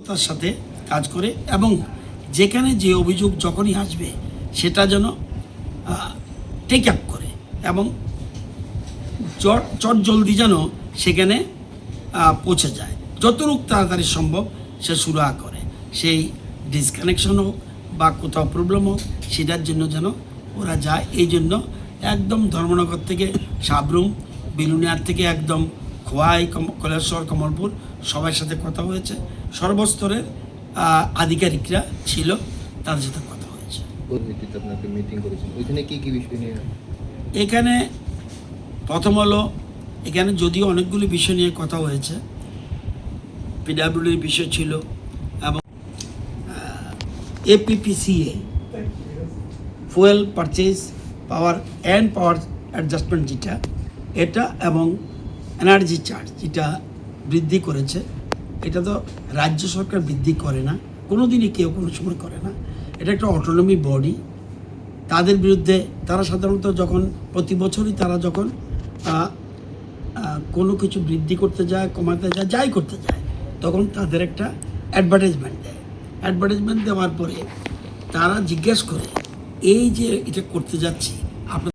তৎপরতার সাথে কাজ করে এবং যেখানে যে অভিযোগ যখনই আসবে সেটা যেন টেক আপ করে এবং চট জলদি যেন সেখানে পৌঁছে যায়, যতটুকু তাড়াতাড়ি সম্ভব সে সুরাহা করে, সেই ডিসকানেকশন হোক বা কোথাও প্রবলেম হোক সেটার জন্য যেন ওরা যায়। এই জন্য একদম ধর্মনগর থেকে সাবরুম, বিলুনিয়ার থেকে একদম খোয়াই, কলেশ্বর, কমলপুর সবার সাথে কথা হয়েছে, সর্বস্তরের আধিকারিকরা ছিল, তাদের সাথে কথা হয়েছে। এখানে প্রথম হলো, এখানে যদিও অনেকগুলি বিষয় নিয়ে কথা হয়েছে, পিডাব্লিউডির বিষয় ছিল এবং APPCA ফুয়েল পারচেজ পাওয়ার অ্যাডজাস্টমেন্ট যেটা, এটা এবং এনার্জি চার্জ যেটা বৃদ্ধি করেছে, এটা তো রাজ্য সরকার বৃদ্ধি করে না, কোনো দিনই কেউ কোনো সময় করে না, এটা একটা অটোনমি বডি। তাদের বিরুদ্ধে তারা সাধারণত যখন প্রতি বছরই তারা যখন কোনো কিছু বৃদ্ধি করতে যায়, কমাতে যায়, যাই করতে যায়, তখন তাদের একটা অ্যাডভার্টাইজমেন্ট দেয়। অ্যাডভার্টাইজমেন্ট দেওয়ার পরে তারা জিজ্ঞেস করে এই যে এটা করতে যাচ্ছি